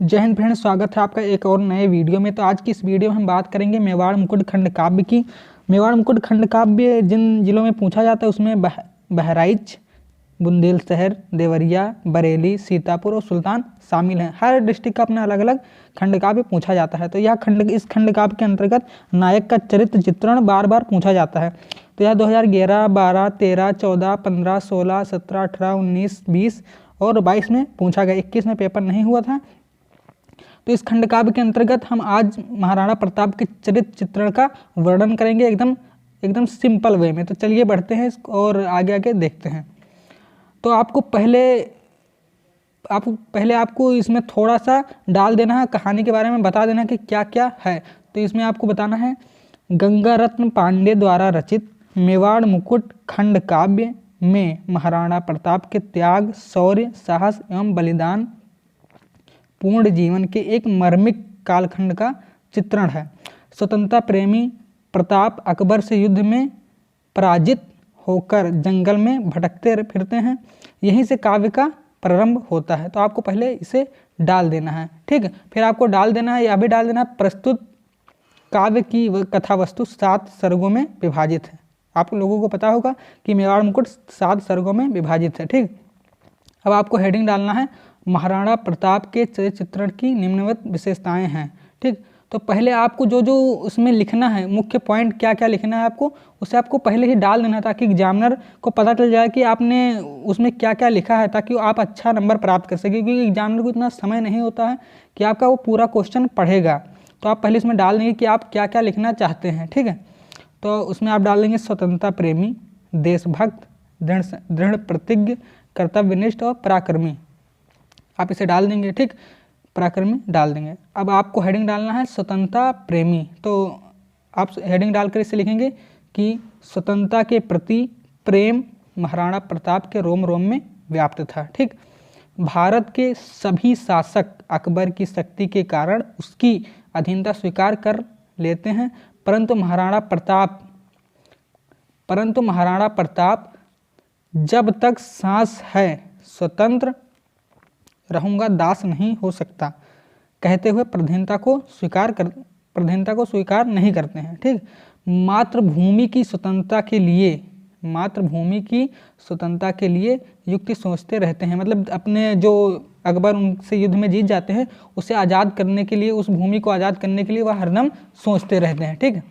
जय हिंद फ्रेंड्स, स्वागत है आपका एक और नए वीडियो में। तो आज की इस वीडियो में हम बात करेंगे मेवाड़ मुकुट खंड काव्य की। मेवाड़ मुकुट खंड काव्य जिन जिलों में पूछा जाता है उसमें बहराइच, बुंदेलशहर, देवरिया, बरेली, सीतापुर और सुल्तान शामिल हैं। हर डिस्ट्रिक्ट का अपना अलग अलग खंड काव्य पूछा जाता है। तो इस खंड काव्य के अंतर्गत नायक का चरित्र चित्रण बार बार पूछा जाता है। तो यह 2011, 12, 13, 14, 15, 16, 17, 18, 19, 20 और 22 में पूछा गया। 21 में पेपर नहीं हुआ था। तो इस खंड काव्य के अंतर्गत हम आज महाराणा प्रताप के चरित्र चित्रण का वर्णन करेंगे एकदम सिंपल वे में। तो चलिए बढ़ते हैं और आगे आगे देखते हैं। तो पहले आपको इसमें थोड़ा सा डाल देना है, कहानी के बारे में बता देना कि क्या क्या है। तो इसमें आपको बताना है, गंगा रत्न पांडे द्वारा रचित मेवाड़ मुकुट खंड काव्य में महाराणा प्रताप के त्याग, शौर्य, साहस एवं बलिदान पूर्ण जीवन के एक मार्मिक कालखंड का चित्रण है। स्वतंत्रता प्रेमी प्रताप अकबर से युद्ध में पराजित होकर जंगल में भटकते फिरते हैं। यहीं से काव्य का प्रारंभ होता है। तो आपको पहले इसे डाल देना है, ठीक है। फिर आपको डाल देना है, यह भी डाल देना है, प्रस्तुत काव्य की कथा वस्तु 7 सर्गों में विभाजित है। आप लोगों को पता होगा कि मेवाड़ मुकुट 7 सर्गों में विभाजित है, ठीक। अब आपको हेडिंग डालना है, महाराणा प्रताप के चरित्र चित्रण की निम्नवत विशेषताएं हैं, ठीक। तो पहले आपको जो जो उसमें लिखना है, मुख्य पॉइंट क्या क्या लिखना है आपको, उसे आपको पहले ही डाल देना ताकि एग्जामिनर को पता चल जाए कि आपने उसमें क्या क्या लिखा है, ताकि आप अच्छा नंबर प्राप्त कर सके। क्योंकि एग्जामिनर को इतना समय नहीं होता है कि आपका वो पूरा क्वेश्चन पढ़ेगा। तो आप पहले इसमें डाल देंगे कि आप क्या क्या लिखना चाहते हैं, ठीक है। तो उसमें आप डाल देंगे स्वतंत्रता प्रेमी, देशभक्त, दृढ़ प्रतिज्ञ, कर्तव्यनिष्ठ और पराक्रमी। आप इसे डाल देंगे, ठीक, पराक्रमी डाल देंगे। अब आपको हेडिंग डालना है स्वतंत्रता प्रेमी। तो आप हेडिंग डालकर इसे लिखेंगे कि स्वतंत्रता के प्रति प्रेम महाराणा प्रताप के रोम रोम में व्याप्त था, ठीक। भारत के सभी शासक अकबर की शक्ति के कारण उसकी अधीनता स्वीकार कर लेते हैं, परंतु महाराणा प्रताप जब तक सांस है स्वतंत्र रहूंगा, दास नहीं हो सकता, कहते हुए प्रधानता को स्वीकार नहीं करते हैं, ठीक। मातृभूमि की स्वतंत्रता के लिए युक्ति सोचते रहते हैं। मतलब अपने जो अकबर उनसे युद्ध में जीत जाते हैं उसे आज़ाद करने के लिए, उस भूमि को आज़ाद करने के लिए वह हरदम सोचते रहते हैं, ठीक।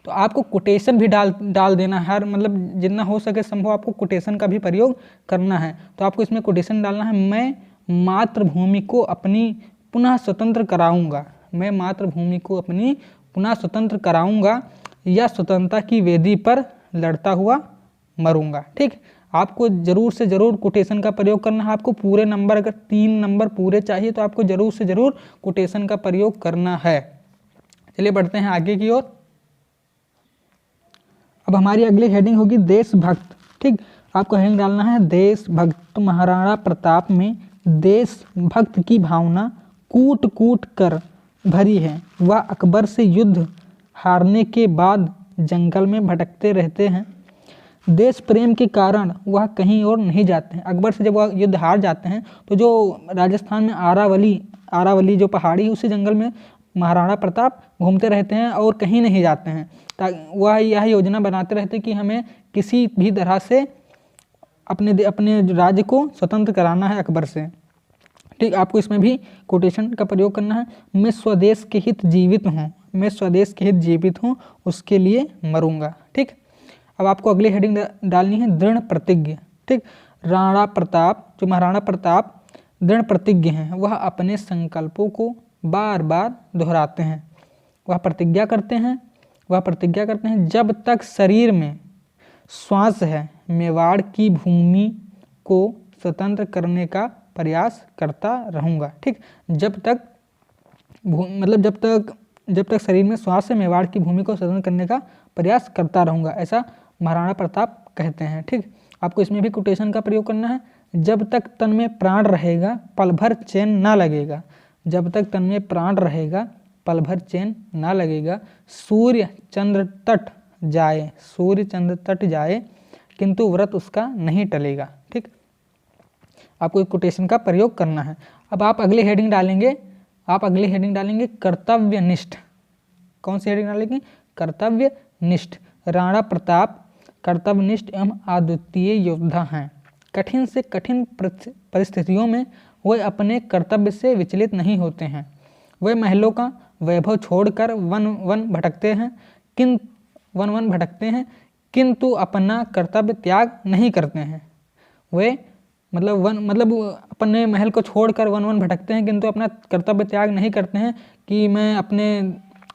तो आपको कोटेशन भी डाल देना है। मतलब जितना हो सके संभव आपको कोटेशन का भी प्रयोग करना है। तो आपको इसमें कोटेशन डालना है, मैं मातृभूमि को अपनी पुनः स्वतंत्र कराऊंगा, मैं मातृभूमि को अपनी पुनः स्वतंत्र कराऊंगा या स्वतंत्रता की वेदी पर लड़ता हुआ मरूंगा, ठीक। आपको जरूर से जरूर कोटेशन का प्रयोग करना है। आपको पूरे नंबर, अगर 3 नंबर पूरे चाहिए तो आपको जरूर से जरूर कोटेशन का प्रयोग करना है। चलिए बढ़ते हैं आगे की ओर। अब हमारी अगली हेडिंग होगी देशभक्त, ठीक। आपको हेडिंग डालना है देशभक्त। तो महाराणा प्रताप में देशभक्त की भावना कूट कूट कर भरी है। वह अकबर से युद्ध हारने के बाद जंगल में भटकते रहते हैं। देश प्रेम के कारण वह कहीं और नहीं जाते हैं। अकबर से जब वह युद्ध हार जाते हैं तो जो राजस्थान में आरावली जो पहाड़ी है, उसी जंगल में महाराणा प्रताप घूमते रहते हैं और कहीं नहीं जाते हैं। वह यह योजना बनाते रहते हैं कि हमें किसी भी तरह से अपने राज्य को स्वतंत्र कराना है अकबर से, ठीक। आपको इसमें भी कोटेशन का प्रयोग करना है, मैं स्वदेश के हित जीवित हूँ, उसके लिए मरूंगा, ठीक। अब आपको अगली हेडिंग डालनी है दृढ़ प्रतिज्ञ, ठीक। महाराणा प्रताप दृढ़ प्रतिज्ञ हैं। वह अपने संकल्पों को बार बार दोहराते हैं। वह प्रतिज्ञा करते हैं जब तक शरीर में श्वास है मेवाड़ की भूमि को स्वतंत्र करने का प्रयास करता रहूँगा, ठीक। जब तक शरीर में श्वास है मेवाड़ की भूमि को स्वतंत्र करने का प्रयास करता रहूँगा, ऐसा महाराणा प्रताप कहते हैं, ठीक। आपको इसमें भी कोटेशन का प्रयोग करना है, जब तक तन में प्राण रहेगा पल भर चैन ना लगेगा। जब तक तन में प्राण रहेगा पल भर चैन ना लगेगा। सूर्य चंद्र तट जाए किंतु व्रत उसका नहीं टलेगा, ठीक। आपको एक कोटेशन का प्रयोग करना है। अब आप अगली हेडिंग डालेंगे आप अगली हेडिंग डालेंगे कर्तव्यनिष्ठ। कौन सी हेडिंग डालेंगे? कर्तव्यनिष्ठ। राणा प्रताप कर्तव्यनिष्ठ एवं अद्वितीय योद्धा हैं। कठिन से कठिन परिस्थितियों में वे अपने कर्तव्य से विचलित नहीं होते हैं। वे महलों का वैभव छोड़कर वन वन भटकते हैं किंतु अपना कर्तव्य त्याग नहीं करते हैं। वे मतलब अपने महल को छोड़कर वन वन भटकते हैं किंतु अपना कर्तव्य त्याग नहीं करते हैं कि मैं अपने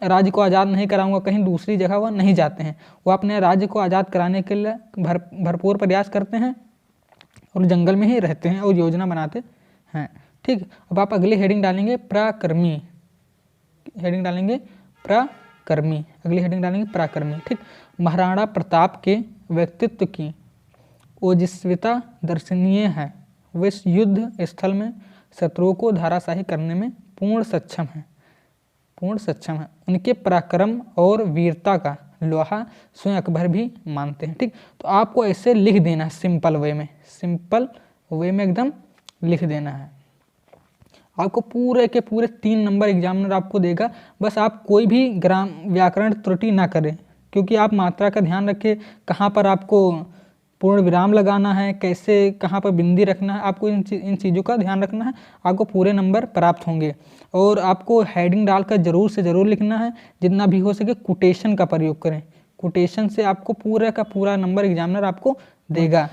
राज्य को आज़ाद नहीं कराऊंगा, कहीं दूसरी जगह वह नहीं जाते हैं। वो अपने राज्य को आज़ाद कराने के लिए भरपूर प्रयास करते हैं और जंगल में ही रहते हैं और योजना बनाते हैं। ठीक, अब आप अगली हेडिंग डालेंगे पराक्रमी। हेडिंग डालेंगे पराक्रमी। अगली हेडिंग डालेंगे पराक्रमी। ठीक, महाराणा प्रताप के व्यक्तित्व की ओजस्विता दर्शनीय है। वे युद्ध स्थल में शत्रुओं को धराशायी करने में पूर्ण सक्षम है। उनके पराक्रम और वीरता का लोहा स्वयं अकबर भी मानते हैं। ठीक, तो आपको ऐसे लिख देना है सिंपल वे में एकदम लिख देना है। आपको पूरे के पूरे 3 नंबर एग्जामिनर आपको देगा। बस आप कोई भी व्याकरण त्रुटि ना करें, क्योंकि आप मात्रा का ध्यान रखें, कहाँ पर आपको पूर्ण विराम लगाना है, कैसे कहाँ पर बिंदी रखना है, आपको इन चीज़ों का ध्यान रखना है। आपको पूरे नंबर प्राप्त होंगे। और आपको हेडिंग डालकर ज़रूर से ज़रूर लिखना है। जितना भी हो सके कोटेशन का प्रयोग करें। कोटेशन से आपको पूरा का पूरा नंबर एग्जामिनर आपको देगा।